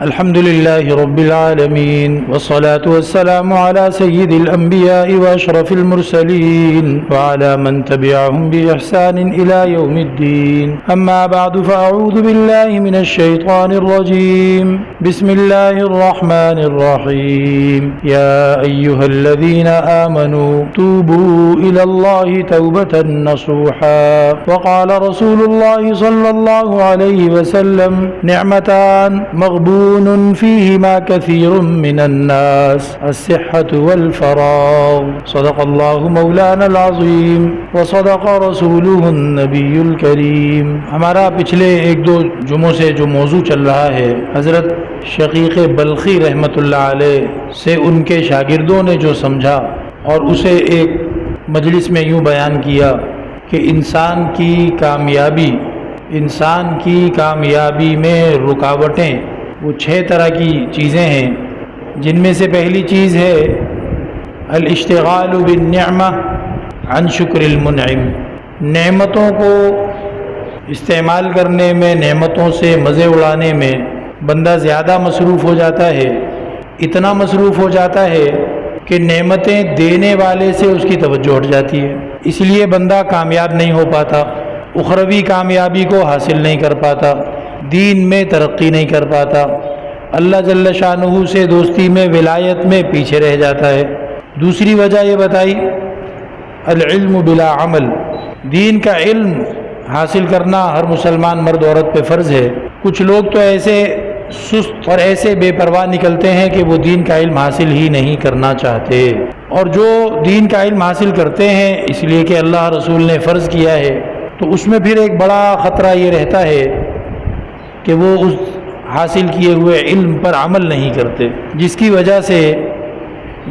الحمد لله رب العالمين والصلاة والسلام على سيد الأنبياء وأشرف المرسلين وعلى من تبعهم بإحسان إلى يوم الدين. أما بعد فأعوذ بالله من الشيطان الرجيم. بسم الله الرحمن الرحيم. يا أيها الذين آمنوا توبوا إلى الله توبة نصوحا. وقال رسول الله صلى الله عليه وسلم نعمتان مغبون فيهما كثير من الناس الصحة والفراغ. صدق الله مولانا العظيم وصدق رسوله النبي الكريم. ہمارا پچھلے ایک دو جمعوں سے جو موضوع چل رہا ہے حضرت شقیق بلخی رحمۃ اللہ علیہ سے ان کے شاگردوں نے جو سمجھا اور اسے ایک مجلس میں یوں بیان کیا کہ انسان کی کامیابی میں رکاوٹیں وہ 6 طرح کی چیزیں ہیں، جن میں سے پہلی چیز ہے الاشتغال بالنعمہ عن شکر المنعم. نعمتوں کو استعمال کرنے میں، نعمتوں سے مزے اڑانے میں بندہ زیادہ مصروف ہو جاتا ہے، اتنا مصروف ہو جاتا ہے کہ نعمتیں دینے والے سے اس کی توجہ ہٹ جاتی ہے. اس لیے بندہ کامیاب نہیں ہو پاتا، اخروی کامیابی کو حاصل نہیں کر پاتا، دین میں ترقی نہیں کر پاتا، اللہ جل شانہ سے دوستی میں، ولایت میں پیچھے رہ جاتا ہے. دوسری وجہ یہ بتائی العلم بلا عمل. دین کا علم حاصل کرنا ہر مسلمان مرد عورت پہ فرض ہے. کچھ لوگ تو ایسے سست اور ایسے بے پرواہ نکلتے ہیں کہ وہ دین کا علم حاصل ہی نہیں کرنا چاہتے، اور جو دین کا علم حاصل کرتے ہیں اس لیے کہ اللہ رسول نے فرض کیا ہے، تو اس میں پھر ایک بڑا خطرہ یہ رہتا ہے کہ وہ اس حاصل کیے ہوئے علم پر عمل نہیں کرتے، جس کی وجہ سے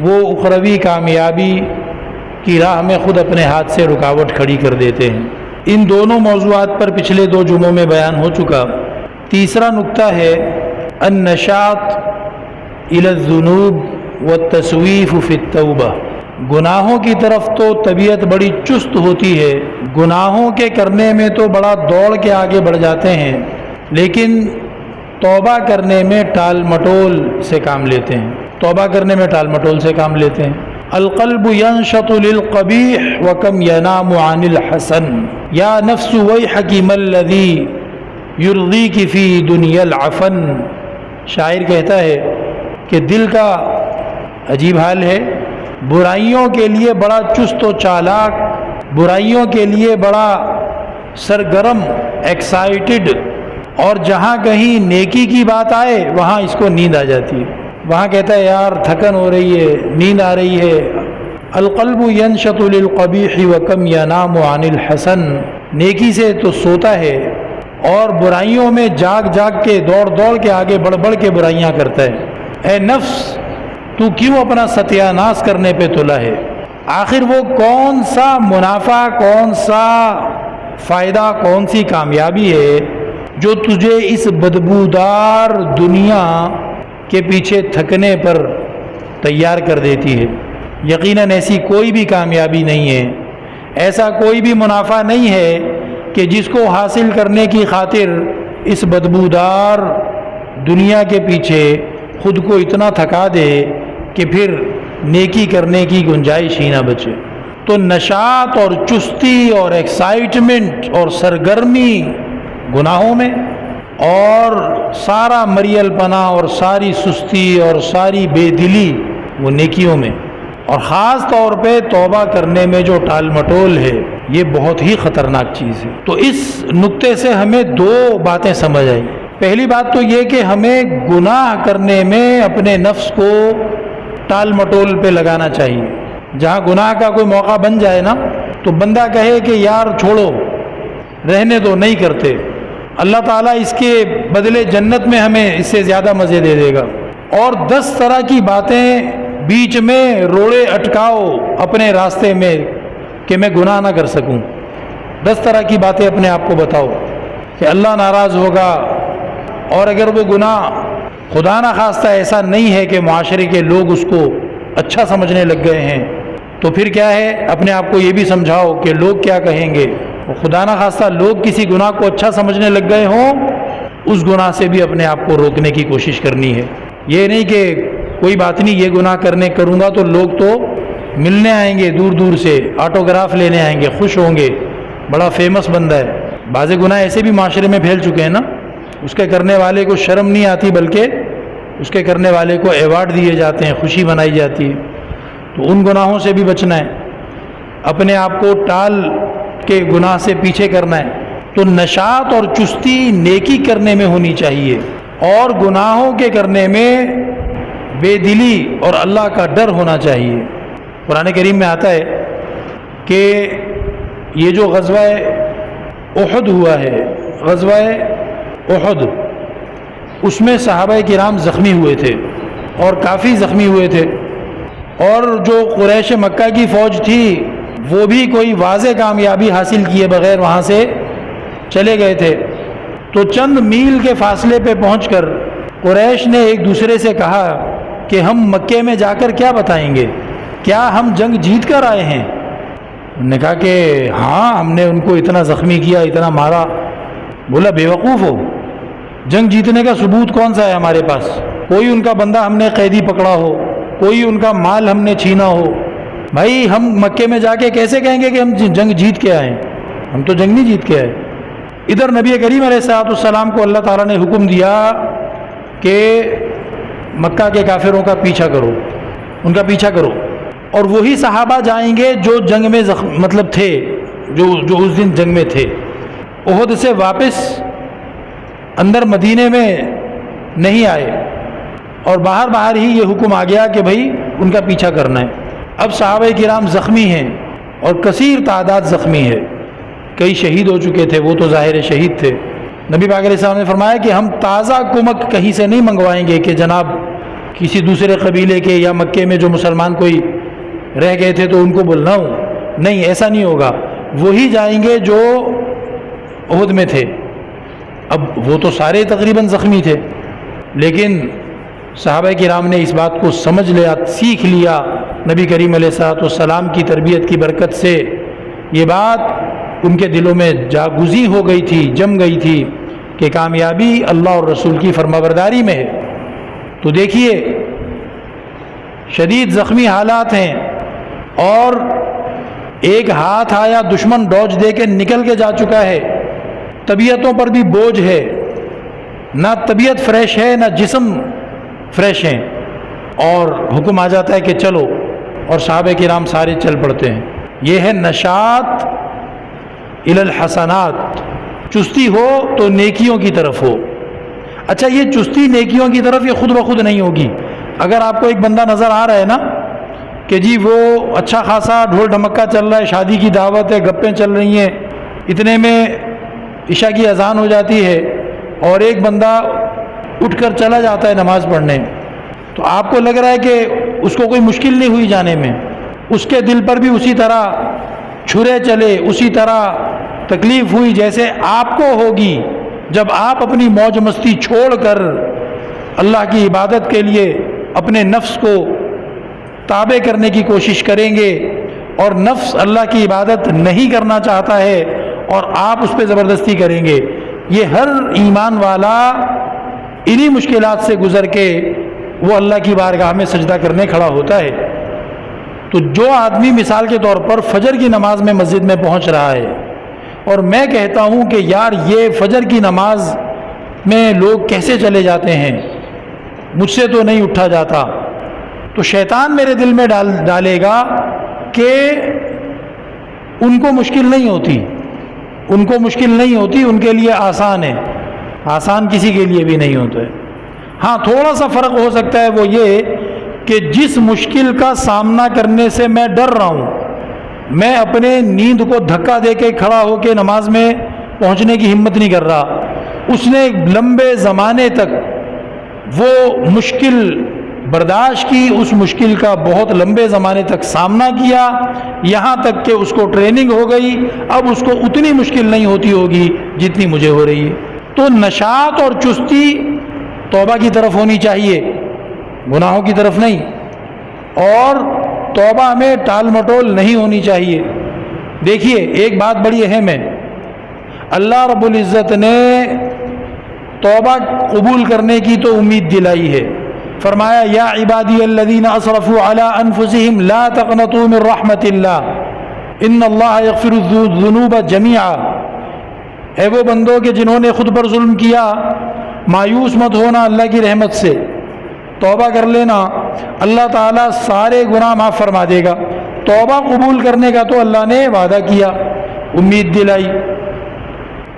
وہ اخروی کامیابی کی راہ میں خود اپنے ہاتھ سے رکاوٹ کھڑی کر دیتے ہیں. ان دونوں موضوعات پر پچھلے 2 جمعوں میں بیان ہو چکا. تیسرا نقطہ ہے النشاط الی الذنوب والتسویف فی التوبہ. گناہوں کی طرف تو طبیعت بڑی چست ہوتی ہے، گناہوں کے کرنے میں تو بڑا دوڑ کے آگے بڑھ جاتے ہیں، لیکن توبہ کرنے میں ٹال مٹول سے کام لیتے ہیں. القلب ينشط للقبیح وکم ینام عن الحسن. یا نفس ویحک ما الذی یرضیک فی دنیا العفن. شاعر کہتا ہے کہ دل کا عجیب حال ہے، برائیوں کے لیے بڑا چست و چالاک، برائیوں کے لیے بڑا سرگرم، ایکسائٹڈ، اور جہاں کہیں نیکی کی بات آئے وہاں اس کو نیند آ جاتی ہے، وہاں کہتا ہے یار تھکن ہو رہی ہے، نیند آ رہی ہے. القلب ینشط للقبیح وکم ینام عن الحسن. نیکی سے تو سوتا ہے اور برائیوں میں جاگ کے دوڑ کے آگے بڑھ کے برائیاں کرتا ہے. اے نفس تو کیوں اپنا ستیہ ناش کرنے پہ تلا ہے؟ آخر وہ کون سا منافع، کون سا فائدہ، کون سی کامیابی ہے جو تجھے اس بدبودار دنیا کے پیچھے تھکنے پر تیار کر دیتی ہے؟ یقیناً ایسی کوئی بھی کامیابی نہیں ہے، ایسا کوئی بھی منافع نہیں ہے کہ جس کو حاصل کرنے کی خاطر اس بدبودار دنیا کے پیچھے خود کو اتنا تھکا دے کہ پھر نیکی کرنے کی گنجائش ہی نہ بچے. تو نشاط اور چستی اور ایکسائٹمنٹ اور سرگرمی گناہوں میں، اور سارا مریل پنا اور ساری سستی اور ساری بے دلی وہ نیکیوں میں، اور خاص طور پہ توبہ کرنے میں جو ٹال مٹول ہے یہ بہت ہی خطرناک چیز ہے. تو اس نقطے سے ہمیں 2 باتیں سمجھ آئی. پہلی بات تو یہ کہ ہمیں گناہ کرنے میں اپنے نفس کو ٹال مٹول پہ لگانا چاہیے. جہاں گناہ کا کوئی موقع بن جائے نا تو بندہ کہے کہ یار چھوڑو، رہنے دو، نہیں کرتے، اللہ تعالیٰ اس کے بدلے جنت میں ہمیں اس سے زیادہ مزے دے دے گا. اور 10 طرح کی باتیں بیچ میں روڑے اٹکاؤ اپنے راستے میں کہ میں گناہ نہ کر سکوں. 10 طرح کی باتیں اپنے آپ کو بتاؤ کہ اللہ ناراض ہوگا، اور اگر وہ گناہ خدا نہ خواستہ ایسا نہیں ہے کہ معاشرے کے لوگ اس کو اچھا سمجھنے لگ گئے ہیں تو پھر کیا ہے، اپنے آپ کو یہ بھی سمجھاؤ کہ لوگ کیا کہیں گے. خدا نہ خواستہ لوگ کسی گناہ کو اچھا سمجھنے لگ گئے ہوں اس گناہ سے بھی اپنے آپ کو روکنے کی کوشش کرنی ہے۔ یہ نہیں کہ کوئی بات نہیں، یہ گناہ کروں گا تو لوگ تو ملنے آئیں گے دور دور سے، آٹوگراف لینے آئیں گے، خوش ہوں گے، بڑا فیمس بندہ ہے۔ بعض گناہ ایسے بھی معاشرے میں پھیل چکے ہیں نا، اس کے کرنے والے کو شرم نہیں آتی بلکہ اس کے کرنے والے کو ایوارڈ دیے جاتے ہیں، خوشی منائی جاتی ہے۔ تو ان گناہوں سے بھی بچنا ہے، اپنے آپ کو ٹال کے گناہ سے پیچھے کرنا ہے۔ تو نشاط اور چستی نیکی کرنے میں ہونی چاہیے، اور گناہوں کے کرنے میں بے دلی اور اللہ کا ڈر ہونا چاہیے۔ قرآن کریم میں آتا ہے کہ یہ جو غزوہ احد ہوا ہے، غزوہ احد، اس میں صحابہ کرام زخمی ہوئے تھے اور کافی زخمی ہوئے تھے، اور جو قریش مکہ کی فوج تھی وہ بھی کوئی واضح کامیابی حاصل کیے بغیر وہاں سے چلے گئے تھے۔ تو چند میل کے فاصلے پہ پہنچ کر قریش نے ایک دوسرے سے کہا کہ ہم مکے میں جا کر کیا بتائیں گے، کیا ہم جنگ جیت کر آئے ہیں؟ انہوں نے کہا کہ ہاں، ہم نے ان کو اتنا زخمی کیا، اتنا مارا۔ بولا بے وقوف ہو، جنگ جیتنے کا ثبوت کون سا ہے ہمارے پاس؟ کوئی ان کا بندہ ہم نے قیدی پکڑا ہو، کوئی ان کا مال ہم نے چھینا ہو؟ بھائی ہم مکے میں جا کے کیسے کہیں گے کہ ہم جنگ جیت کے آئے؟ ہم تو جنگ نہیں جیت کے آئے۔ ادھر نبی کریم علیہ السلام کو اللہ تعالیٰ نے حکم دیا کہ مکہ کے کافروں کا پیچھا کرو، ان کا پیچھا کرو، اور وہی صحابہ جائیں گے جو جنگ میں مطلب تھے، جو اس دن جنگ میں تھے۔ احد سے واپس اندر مدینے میں نہیں آئے، اور باہر ہی یہ حکم آ گیا کہ بھائی ان کا پیچھا کرنا ہے۔ اب صحابہ کرام زخمی ہیں اور کثیر تعداد زخمی ہے، کئی شہید ہو چکے تھے، وہ تو ظاہر شہید تھے۔ نبی پاک علیہ السلام نے فرمایا کہ ہم تازہ کمک کہیں سے نہیں منگوائیں گے کہ جناب کسی دوسرے قبیلے کے یا مکے میں جو مسلمان کوئی رہ گئے تھے تو ان کو بولنا ہو، نہیں، ایسا نہیں ہوگا، وہی جائیں گے جو احد میں تھے۔ اب وہ تو سارے تقریباً زخمی تھے، لیکن صحابہ کرام نے اس بات کو سمجھ لیا، سیکھ لیا، نبی کریم علیہ السلام کی تربیت کی برکت سے یہ بات ان کے دلوں میں جاگزی ہو گئی تھی، جم گئی تھی کہ کامیابی اللہ اور رسول کی فرمانبرداری میں ہے۔ تو دیکھیے شدید زخمی حالات ہیں، اور ایک ہاتھ آیا دشمن ڈوج دے کے نکل کے جا چکا ہے، طبیعتوں پر بھی بوجھ ہے، نہ طبیعت فریش ہے نہ جسم فریش ہیں، اور حکم آ جاتا ہے کہ چلو، اور صحابہ کرام سارے چل پڑتے ہیں۔ یہ ہے نشاط الی الحسنات، چستی ہو تو نیکیوں کی طرف ہو۔ اچھا، یہ چستی نیکیوں کی طرف یہ خود بخود نہیں ہوگی۔ اگر آپ کو ایک بندہ نظر آ رہا ہے نا کہ جی وہ اچھا خاصا ڈھول ڈھمکا چل رہا ہے، شادی کی دعوت ہے، گپیں چل رہی ہیں، اتنے میں عشاء کی اذان ہو جاتی ہے، اور ایک بندہ اٹھ کر چلا جاتا ہے نماز پڑھنے، تو آپ کو لگ رہا ہے کہ اس کو کوئی مشکل نہیں ہوئی جانے میں، اس کے دل پر بھی اسی طرح چھرے چلے، اسی طرح تکلیف ہوئی جیسے آپ کو ہوگی جب آپ اپنی موج مستی چھوڑ کر اللہ کی عبادت کے لیے اپنے نفس کو تابع کرنے کی کوشش کریں گے، اور نفس اللہ کی عبادت نہیں کرنا چاہتا ہے اور آپ اس پہ زبردستی کریں گے۔ یہ ہر ایمان والا انہی مشکلات سے گزر کے وہ اللہ کی بارگاہ میں سجدہ کرنے کھڑا ہوتا ہے۔ تو جو آدمی مثال کے طور پر فجر کی نماز میں مسجد میں پہنچ رہا ہے، اور میں کہتا ہوں کہ یار یہ فجر کی نماز میں لوگ کیسے چلے جاتے ہیں، مجھ سے تو نہیں اٹھا جاتا، تو شیطان میرے دل میں ڈالے گا کہ ان کو مشکل نہیں ہوتی، ان کو مشکل نہیں ہوتی، ان کے لیے آسان ہے۔ آسان کسی کے لیے بھی نہیں ہوتا ہے۔ ہاں تھوڑا سا فرق ہو سکتا ہے، وہ یہ کہ جس مشکل کا سامنا کرنے سے میں ڈر رہا ہوں، میں اپنے نیند کو دھکا دے کے کھڑا ہو کے نماز میں پہنچنے کی ہمت نہیں کر رہا، اس نے لمبے زمانے تک وہ مشکل برداشت کی، اس مشکل کا بہت لمبے زمانے تک سامنا کیا، یہاں تک کہ اس کو ٹریننگ ہو گئی، اب اس کو اتنی مشکل نہیں ہوتی ہوگی جتنی مجھے ہو رہی ہے۔ تو نشاط اور چستی توبہ کی طرف ہونی چاہیے، گناہوں کی طرف نہیں، اور توبہ میں ٹال مٹول نہیں ہونی چاہیے۔ دیکھیے ایک بات بڑی اہم ہے، اللہ رب العزت نے توبہ قبول کرنے کی تو امید دلائی ہے. فرمایا یا عبادی الذین اسرفوا علی انفسہم لا تقنطوا من رحمت اللہ ان اللہ یغفر الذنوب جمیعا. اے وہ بندوں کہ جنہوں نے خود پر ظلم کیا، مایوس مت ہونا اللہ کی رحمت سے، توبہ کر لینا، اللہ تعالیٰ سارے گناہ معاف فرما دے گا. توبہ قبول کرنے کا تو اللہ نے وعدہ کیا، امید دلائی.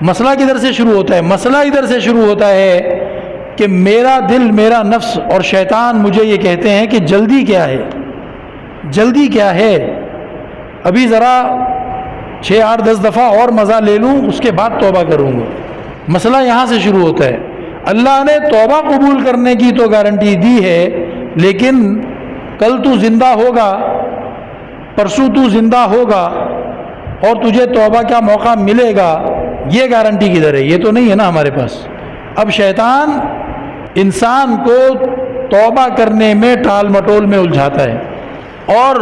مسئلہ کدھر سے شروع ہوتا ہے؟ مسئلہ ادھر سے شروع ہوتا ہے کہ میرا دل، میرا نفس اور شیطان مجھے یہ کہتے ہیں کہ جلدی کیا ہے، جلدی کیا ہے، ابھی ذرا 6 8 10 دفعہ اور مزہ لے لوں اس کے بعد توبہ کروں گا. مسئلہ یہاں سے شروع ہوتا ہے. اللہ نے توبہ قبول کرنے کی تو گارنٹی دی ہے، لیکن کل تو زندہ ہوگا، پرسوں تو زندہ ہوگا اور تجھے توبہ کا موقع ملے گا، یہ گارنٹی کدھر ہے؟ یہ تو نہیں ہے نا ہمارے پاس. اب شیطان انسان کو توبہ کرنے میں ٹال مٹول میں الجھاتا ہے، اور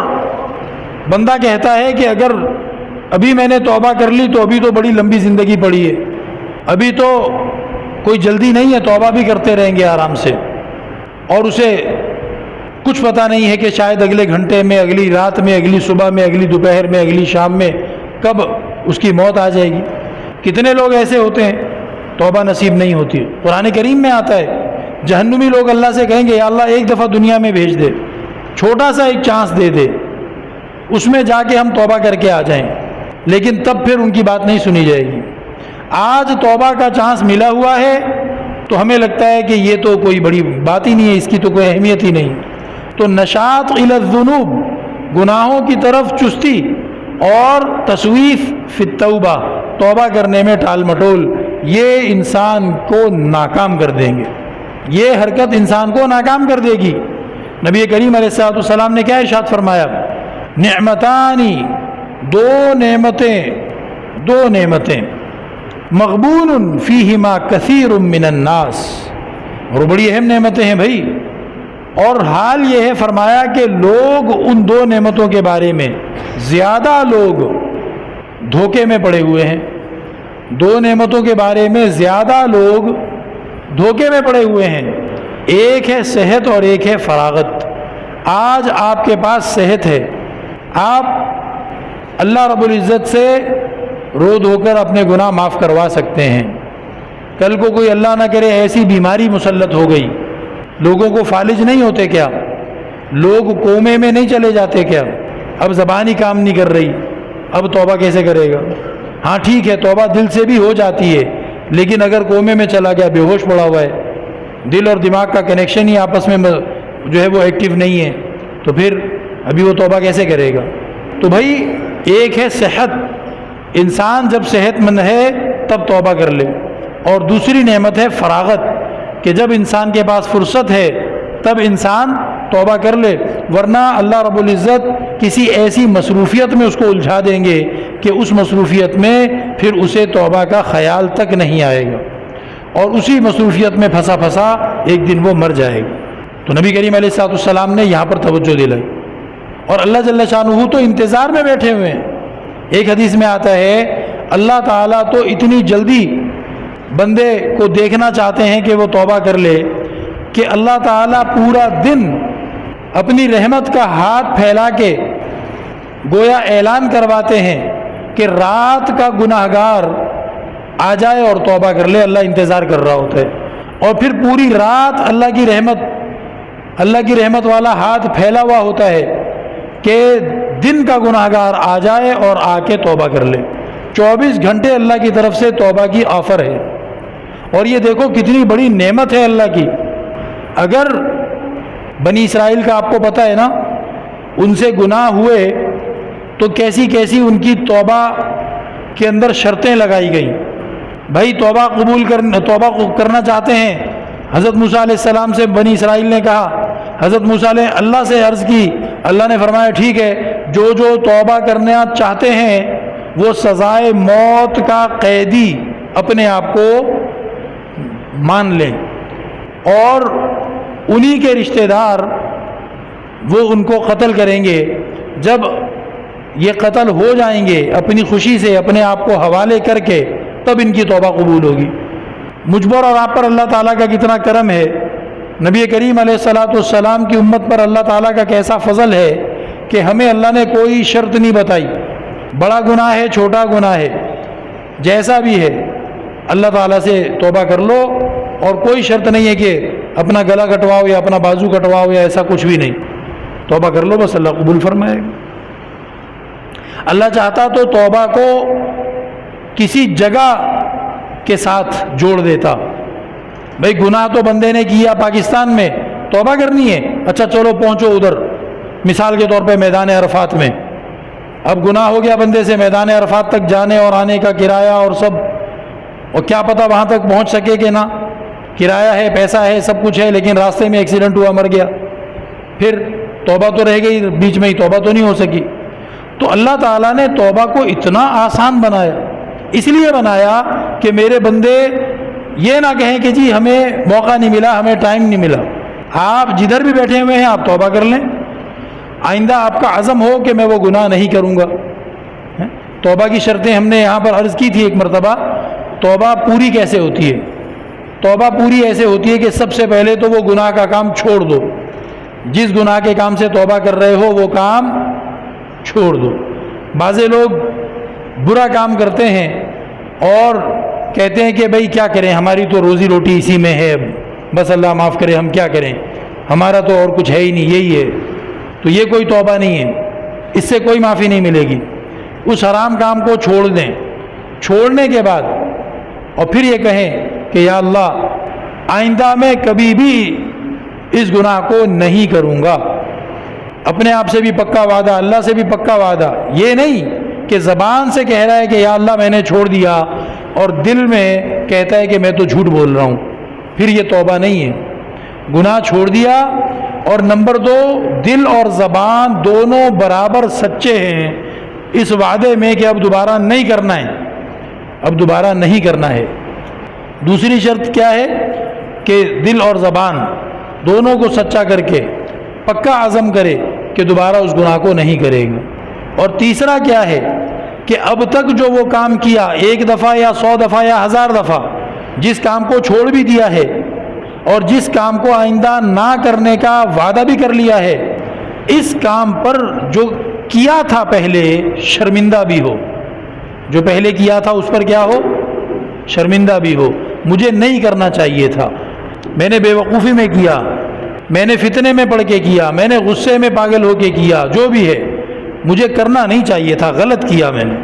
بندہ کہتا ہے کہ اگر ابھی میں نے توبہ کر لی تو ابھی تو بڑی لمبی زندگی پڑی ہے، ابھی تو کوئی جلدی نہیں ہے، توبہ بھی کرتے رہیں گے آرام سے. اور اسے کچھ پتہ نہیں ہے کہ شاید اگلے گھنٹے میں، اگلی رات میں، اگلی صبح میں، اگلی دوپہر میں، اگلی شام میں کب اس کی موت آ جائے گی. کتنے لوگ ایسے ہوتے ہیں توبہ نصیب نہیں ہوتی. قرآن کریم میں آتا ہے جہنمی لوگ اللہ سے کہیں گے یا اللہ ایک دفعہ دنیا میں بھیج دے، چھوٹا سا ایک چانس دے دے، اس میں جا کے ہم توبہ کر کے آ جائیں. لیکن تب پھر ان کی بات نہیں سنی جائے گی. آج توبہ کا چانس ملا ہوا ہے تو ہمیں لگتا ہے کہ یہ تو کوئی بڑی بات ہی نہیں ہے، اس کی تو کوئی اہمیت ہی نہیں. تو نشاط الی الذنوب، گناہوں کی طرف چستی، اور تسویف فی التوبہ، توبہ کرنے میں ٹال مٹول، یہ انسان کو ناکام کر دیں گے. یہ حرکت انسان کو ناکام کر دے گی. نبی کریم علیہ الصلوۃ والسلام نے کیا ارشاد فرمایا؟ نعمتانی، دو نعمتیں مغبون فیہما کثیر من الناس، اور بڑی اہم نعمتیں ہیں بھائی. اور حال یہ ہے فرمایا کہ لوگ ان 2 نعمتوں کے بارے میں، زیادہ لوگ دھوکے میں پڑے ہوئے ہیں. 2 نعمتوں کے بارے میں زیادہ لوگ دھوکے میں پڑے ہوئے ہیں. ایک ہے صحت اور ایک ہے فراغت. آج آپ کے پاس صحت ہے، آپ اللہ رب العزت سے رو دھو کر اپنے گناہ معاف کروا سکتے ہیں. کل کو کوئی اللہ نہ کرے ایسی بیماری مسلط ہو گئی، لوگوں کو فالج نہیں ہوتے کیا؟ لوگ کومے میں نہیں چلے جاتے کیا؟ اب زبان ہی کام نہیں کر رہی، اب توبہ کیسے کرے گا؟ ہاں ٹھیک ہے، توبہ دل سے بھی ہو جاتی ہے، لیکن اگر کومے میں چلا گیا، بے ہوش پڑا ہوا ہے، دل اور دماغ کا کنیکشن ہی آپس میں جو ہے وہ ایکٹیو نہیں ہے، تو پھر ابھی وہ توبہ کیسے کرے گا؟ تو بھائی ایک ہے صحت، انسان جب صحت مند ہے تب توبہ کر لے. اور دوسری نعمت ہے فراغت، کہ جب انسان کے پاس فرصت ہے تب انسان توبہ کر لے، ورنہ اللہ رب العزت کسی ایسی مصروفیت میں اس کو الجھا دیں گے کہ اس مصروفیت میں پھر اسے توبہ کا خیال تک نہیں آئے گا، اور اسی مصروفیت میں پھنسا پھنسا ایک دن وہ مر جائے گا. تو نبی کریم علیہ الصلوۃ والسلام نے یہاں پر توجہ دلائی، اور اللہ جل شانہ تو انتظار میں بیٹھے ہوئے ہیں. ایک حدیث میں آتا ہے اللہ تعالیٰ تو اتنی جلدی بندے کو دیکھنا چاہتے ہیں کہ وہ توبہ کر لے کہ اللہ تعالیٰ پورا دن اپنی رحمت کا ہاتھ پھیلا کے گویا اعلان کرواتے ہیں کہ رات کا گناہگار آ جائے اور توبہ کر لے. اللہ انتظار کر رہا ہوتا ہے، اور پھر پوری رات اللہ کی رحمت والا ہاتھ پھیلا ہوا ہوتا ہے کہ دن کا گناہگار آ جائے اور آ کے توبہ کر لے. 24 گھنٹے اللہ کی طرف سے توبہ کی آفر ہے. اور یہ دیکھو کتنی بڑی نعمت ہے اللہ کی. اگر بنی اسرائیل کا آپ کو پتہ ہے نا، ان سے گناہ ہوئے تو کیسی کیسی ان کی توبہ کے اندر شرطیں لگائی گئیں. بھائی توبہ کرنا چاہتے ہیں، حضرت موسیٰ علیہ السلام سے بنی اسرائیل نے کہا، حضرت موسیٰ نے اللہ سے عرض کی، اللہ نے فرمایا ٹھیک ہے، جو توبہ کرنا چاہتے ہیں وہ سزائے موت کا قیدی اپنے آپ کو مان لیں، اور انہی کے رشتہ دار وہ ان کو قتل کریں گے. جب یہ قتل ہو جائیں گے اپنی خوشی سے اپنے آپ کو حوالے کر کے، تب ان کی توبہ قبول ہوگی. مجھ پر اور آپ پر اللہ تعالیٰ کا کتنا کرم ہے، نبی کریم علیہ الصلاۃ والسلام کی امت پر اللہ تعالیٰ کا کیسا فضل ہے کہ ہمیں اللہ نے کوئی شرط نہیں بتائی، بڑا گناہ ہے چھوٹا گناہ ہے جیسا بھی ہے اللہ تعالیٰ سے توبہ کر لو، اور کوئی شرط نہیں ہے کہ اپنا گلا کٹواؤ یا اپنا بازو کٹواؤ یا ایسا کچھ بھی نہیں، توبہ کر لو بس اللہ قبول فرمائے گا۔ اللہ چاہتا تو توبہ کو کسی جگہ کے ساتھ جوڑ دیتا، بھئی گناہ تو بندے نے کیا پاکستان میں، توبہ کرنی ہے، اچھا چلو پہنچو ادھر، مثال کے طور پہ میدان عرفات میں، اب گناہ ہو گیا بندے سے میدان عرفات تک جانے اور آنے کا کرایہ اور سب، اور کیا پتہ وہاں تک پہنچ سکے کہ نہ، کرایہ ہے پیسہ ہے سب کچھ ہے لیکن راستے میں ایکسیڈنٹ ہوا مر گیا، پھر توبہ تو رہ گئی بیچ میں ہی، توبہ تو نہیں ہو سکی۔ تو اللہ تعالیٰ نے توبہ کو اتنا آسان بنایا، اس لیے بنایا کہ میرے بندے یہ نہ کہیں کہ جی ہمیں موقع نہیں ملا، ہمیں ٹائم نہیں ملا۔ آپ جدھر بھی بیٹھے ہوئے ہیں آپ توبہ کر لیں، آئندہ آپ کا عزم ہو کہ میں وہ گناہ نہیں کروں گا۔ توبہ کی شرطیں ہم نے یہاں پر عرض کی تھی ایک مرتبہ، توبہ پوری کیسے ہوتی ہے؟ توبہ پوری ایسے ہوتی ہے کہ سب سے پہلے تو وہ گناہ کا کام چھوڑ دو، جس گناہ کے کام سے توبہ کر رہے ہو وہ کام چھوڑ دو۔ بعض لوگ برا کام کرتے ہیں اور کہتے ہیں کہ بھئی کیا کریں، ہماری تو روزی روٹی اسی میں ہے، بس اللہ معاف کرے ہم کیا کریں، ہمارا تو اور کچھ ہے ہی نہیں، یہی ہے۔ تو یہ کوئی توبہ نہیں ہے، اس سے کوئی معافی نہیں ملے گی۔ اس حرام کام کو چھوڑ دیں، چھوڑنے کے بعد اور پھر یہ کہیں کہ یا اللہ آئندہ میں کبھی بھی اس گناہ کو نہیں کروں گا، اپنے آپ سے بھی پکا وعدہ، اللہ سے بھی پکا وعدہ، یہ نہیں کہ زبان سے کہہ رہا ہے کہ یا اللہ میں نے چھوڑ دیا اور دل میں کہتا ہے کہ میں تو جھوٹ بول رہا ہوں، پھر یہ توبہ نہیں ہے۔ گناہ چھوڑ دیا، اور نمبر 2 دل اور زبان دونوں برابر سچے ہیں اس وعدے میں کہ اب دوبارہ نہیں کرنا ہے، اب دوبارہ نہیں کرنا ہے۔ دوسری شرط کیا ہے کہ دل اور زبان دونوں کو سچا کر کے پکا عزم کرے کہ دوبارہ اس گناہ کو نہیں کرے گا۔ اور تیسرا کیا ہے کہ اب تک جو وہ کام کیا، 1 دفعہ یا 100 دفعہ یا 1000 دفعہ، جس کام کو چھوڑ بھی دیا ہے اور جس کام کو آئندہ نہ کرنے کا وعدہ بھی کر لیا ہے، اس کام پر جو کیا تھا پہلے شرمندہ بھی ہو، جو پہلے کیا تھا اس پر کیا ہو، شرمندہ بھی ہو، مجھے نہیں کرنا چاہیے تھا، میں نے بے وقوفی میں کیا، میں نے فتنے میں پڑھ کے کیا، میں نے غصے میں پاگل ہو کے کیا، جو بھی ہے مجھے کرنا نہیں چاہیے تھا، غلط کیا میں نے،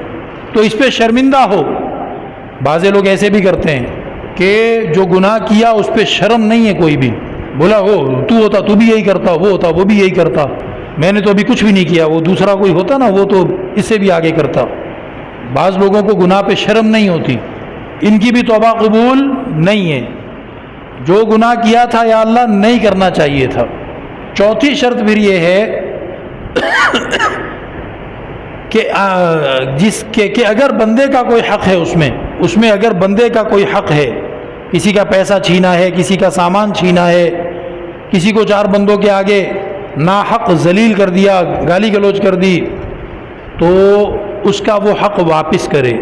تو اس پہ شرمندہ ہو۔ بعض لوگ ایسے بھی کرتے ہیں کہ جو گناہ کیا اس پہ شرم نہیں ہے کوئی بھی، بولا ہو تو ہوتا تو بھی یہی کرتا، وہ ہوتا وہ بھی یہی کرتا، میں نے تو ابھی کچھ بھی نہیں کیا، وہ دوسرا کوئی ہوتا نا وہ تو اس سے بھی آگے کرتا۔ بعض لوگوں کو گناہ پہ شرم نہیں ہوتی، ان کی بھی توبہ قبول نہیں ہے۔ جو گناہ کیا تھا یا اللہ نہیں کرنا چاہیے تھا۔ چوتھی شرط پھر یہ ہے کہ اگر بندے کا کوئی حق ہے اس میں اگر بندے کا کوئی حق ہے، کسی کا پیسہ چھینا ہے، کسی کا سامان چھینا ہے، کسی کو 4 بندوں کے آگے ناحق ذلیل کر دیا، گالی گلوچ کر دی، تو اس کا وہ حق واپس کرے،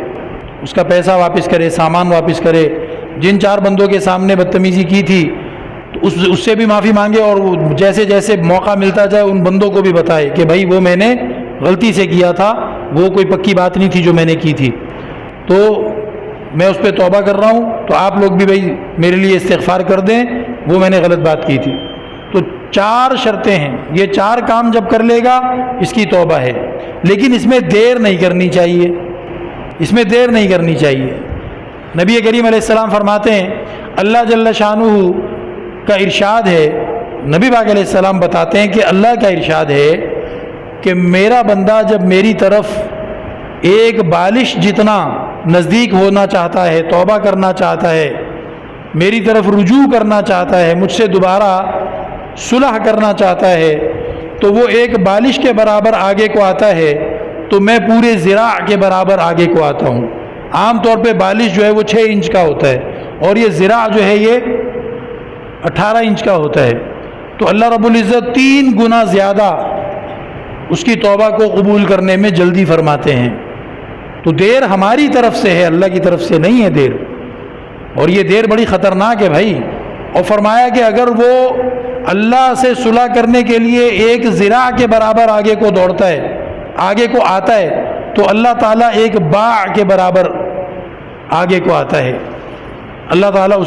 اس کا پیسہ واپس کرے، سامان واپس کرے۔ جن 4 بندوں کے سامنے بدتمیزی کی تھی تو اس سے بھی معافی مانگے، اور جیسے جیسے موقع ملتا جائے ان بندوں کو بھی بتائے کہ بھائی وہ میں نے غلطی سے کیا تھا، وہ کوئی پکی بات نہیں تھی جو میں نے کی تھی، تو میں اس پہ توبہ کر رہا ہوں، تو آپ لوگ بھی بھائی میرے لیے استغفار کر دیں، وہ میں نے غلط بات کی تھی۔ تو 4 شرطیں ہیں، یہ 4 کام جب کر لے گا اس کی توبہ ہے، لیکن اس میں دیر نہیں کرنی چاہیے، اس میں دیر نہیں کرنی چاہیے۔ نبی کریم علیہ السلام فرماتے ہیں، اللہ جل شانہ کا ارشاد ہے، نبی پاک علیہ السلام بتاتے ہیں کہ اللہ کا ارشاد ہے کہ میرا بندہ جب میری طرف ایک بالش جتنا نزدیک ہونا چاہتا ہے، توبہ کرنا چاہتا ہے، میری طرف رجوع کرنا چاہتا ہے، مجھ سے دوبارہ صلح کرنا چاہتا ہے، تو وہ ایک بالش کے برابر آگے کو آتا ہے، تو میں پورے ذراع کے برابر آگے کو آتا ہوں۔ عام طور پہ بالش جو ہے وہ 6 انچ کا ہوتا ہے، اور یہ ذراع جو ہے یہ 18 انچ کا ہوتا ہے، تو اللہ رب العزت 3 گنا زیادہ اس کی توبہ کو قبول کرنے میں جلدی فرماتے ہیں۔ تو دیر ہماری طرف سے ہے، اللہ کی طرف سے نہیں ہے دیر۔ اور یہ دیر بڑی خطرناک ہے بھائی. اور فرمایا کہ اگر وہ اللہ سے صلح کرنے کے لیے ایک ذراع کے برابر آگے کو دوڑتا ہے، آگے کو آتا ہے، تو اللہ تعالیٰ ایک باع کے برابر آگے کو آتا ہے. اللہ تعالیٰ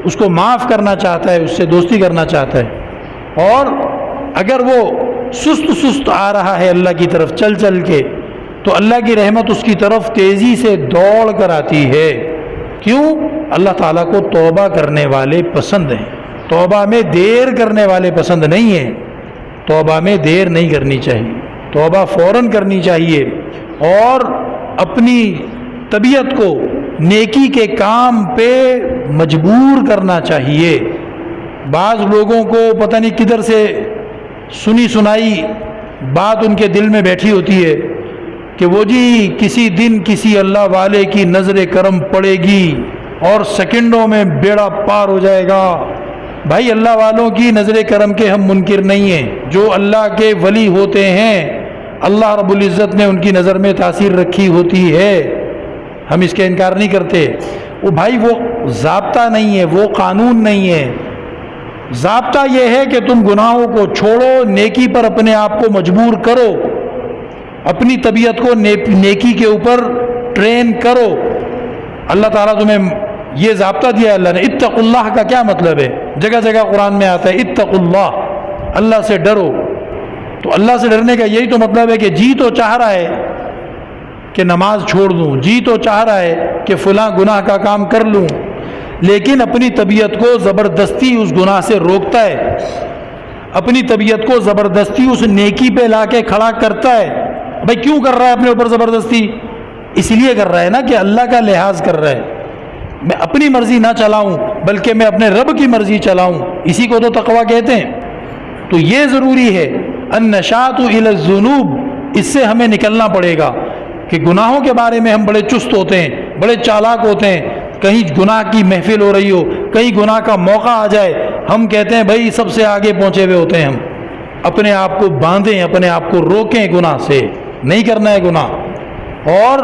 اس کو معاف کرنا چاہتا ہے، اس سے دوستی کرنا چاہتا ہے. اور اگر وہ سست آ رہا ہے اللہ کی طرف چل چل کے، تو اللہ کی رحمت اس کی طرف تیزی سے دوڑ کر آتی ہے. کیوں؟ اللہ تعالیٰ کو توبہ کرنے والے پسند ہیں. توبہ میں دیر کرنے والے پسند نہیں ہیں. توبہ میں دیر نہیں کرنی چاہیے، توبہ فوراً کرنی چاہیے، اور اپنی طبیعت کو نیکی کے کام پہ مجبور کرنا چاہیے. بعض لوگوں کو پتہ نہیں کدھر سے سنی سنائی بات ان کے دل میں بیٹھی ہوتی ہے کہ وہ جی کسی دن کسی اللہ والے کی نظر کرم پڑے گی اور سیکنڈوں میں بیڑا پار ہو جائے گا. بھائی اللہ والوں کی نظر کرم کے ہم منکر نہیں ہیں. جو اللہ کے ولی ہوتے ہیں اللہ رب العزت نے ان کی نظر میں تاثیر رکھی ہوتی ہے، ہم اس کا انکار نہیں کرتے. وہ بھائی وہ ضابطہ نہیں ہے، وہ قانون نہیں ہے. ضابطہ یہ ہے کہ تم گناہوں کو چھوڑو، نیکی پر اپنے آپ کو مجبور کرو، اپنی طبیعت کو نیکی کے اوپر ٹرین کرو. اللہ تعالیٰ تمہیں یہ ضابطہ دیا اللہ نے. اتقوا اللہ کا کیا مطلب ہے؟ جگہ جگہ قرآن میں آتا ہے اتقوا اللہ، اللہ سے ڈرو. تو اللہ سے ڈرنے کا یہی تو مطلب ہے کہ جی تو چاہ رہا ہے کہ نماز چھوڑ دوں، جی تو چاہ رہا ہے کہ فلاں گناہ کا کام کر لوں، لیکن اپنی طبیعت کو زبردستی اس گناہ سے روکتا ہے، اپنی طبیعت کو زبردستی اس نیکی پہ لا کے کھڑا کرتا ہے. بھائی کیوں کر رہا ہے اپنے اوپر زبردستی؟ اس لیے کر رہا ہے نا کہ اللہ کا لحاظ کر رہا ہے. میں اپنی مرضی نہ چلاؤں بلکہ میں اپنے رب کی مرضی چلاؤں، اسی کو تو تقویٰ کہتے ہیں. تو یہ ضروری ہے النشاط الی الذنوب، اس سے ہمیں نکلنا پڑے گا کہ گناہوں کے بارے میں ہم بڑے چست ہوتے ہیں، بڑے چالاک ہوتے ہیں. کہیں گناہ کی محفل ہو رہی ہو، کہیں گناہ کا موقع آ جائے، ہم کہتے ہیں بھائی سب سے آگے پہنچے ہوئے ہوتے ہیں. ہم اپنے آپ کو باندھیں، اپنے آپ کو روکیں گناہ سے، نہیں کرنا ہے گناہ. اور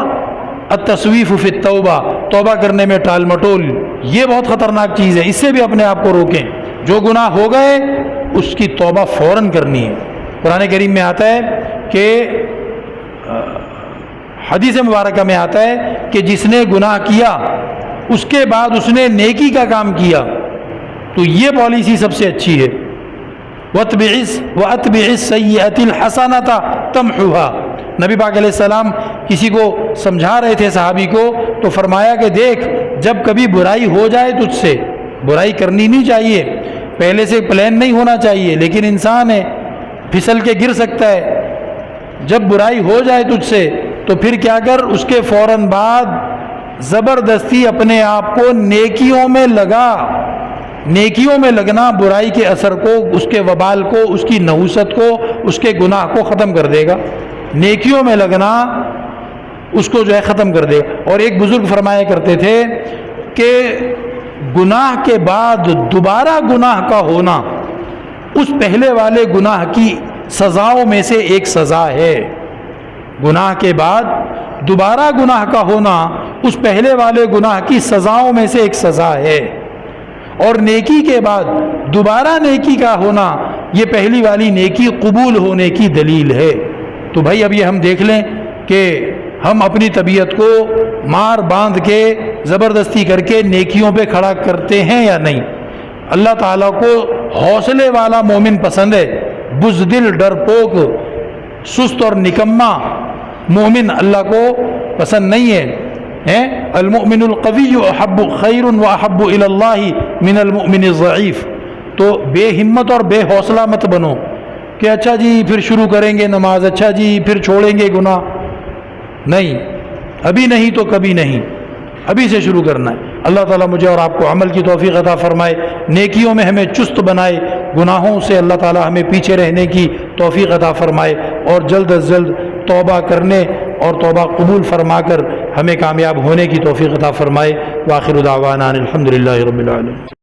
التسویف فی التوبہ، توبہ کرنے میں ٹال مٹول، یہ بہت خطرناک چیز ہے. اس سے بھی اپنے آپ کو روکیں. جو گناہ ہو گئے اس کی توبہ فوراً کرنی ہے. قرآن کریم میں آتا ہے کہ حدیث مبارکہ میں آتا ہے کہ جس نے گناہ کیا اس کے بعد اس نے نیکی کا کام کیا تو یہ پالیسی سب سے اچھی ہے. وَأَتْبِعِ السَّيِّئَةِ الْحَسَنَةَ تَمْحُوهَا. نبی پاک علیہ السلام کسی کو سمجھا رہے تھے صحابی کو، تو فرمایا کہ دیکھ جب کبھی برائی ہو جائے تجھ سے، برائی کرنی نہیں چاہیے، پہلے سے پلان نہیں ہونا چاہیے، لیکن انسان ہے پھسل کے گر سکتا ہے. جب برائی ہو جائے تجھ سے تو پھر کیا کر، اس کے فوراً بعد زبردستی اپنے آپ کو نیکیوں میں لگا. نیکیوں میں لگنا برائی کے اثر کو، اس کے وبال کو، اس کی نحوست کو، اس کے گناہ کو ختم کر دے گا. نیکیوں میں لگنا اس کو جو ہے ختم کر دے گا. اور ایک بزرگ فرمایا کرتے تھے کہ گناہ کے بعد دوبارہ گناہ کا ہونا اس پہلے والے گناہ کی سزاؤں میں سے ایک سزا ہے. گناہ کے بعد دوبارہ گناہ کا ہونا اس پہلے والے گناہ کی سزاؤں میں سے ایک سزا ہے. اور نیکی کے بعد دوبارہ نیکی کا ہونا یہ پہلی والی نیکی قبول ہونے کی دلیل ہے. تو بھائی اب یہ ہم دیکھ لیں کہ ہم اپنی طبیعت کو مار باندھ کے زبردستی کر کے نیکیوں پہ کھڑا کرتے ہیں یا نہیں. اللہ تعالیٰ کو حوصلے والا مومن پسند ہے، بزدل ڈرپوک سست اور نکما مومن اللہ کو پسند نہیں ہے. المؤمن القوی احب خیر واحب الی اللہ من المؤمن الضعیف. تو بے ہمت اور بے حوصلہ مت بنو کہ اچھا جی پھر شروع کریں گے نماز، اچھا جی پھر چھوڑیں گے گناہ. نہیں، ابھی نہیں تو کبھی نہیں، ابھی سے شروع کرنا ہے. اللہ تعالیٰ مجھے اور آپ کو عمل کی توفیق عطا فرمائے، نیکیوں میں ہمیں چست بنائے، گناہوں سے اللہ تعالیٰ ہمیں پیچھے رہنے کی توفیق عطا فرمائے، اور جلد از جلد توبہ کرنے اور توبہ قبول فرما کر ہمیں کامیاب ہونے کی توفیق عطا فرمائے. وآخر دعوانا الحمدللہ رب العالمین.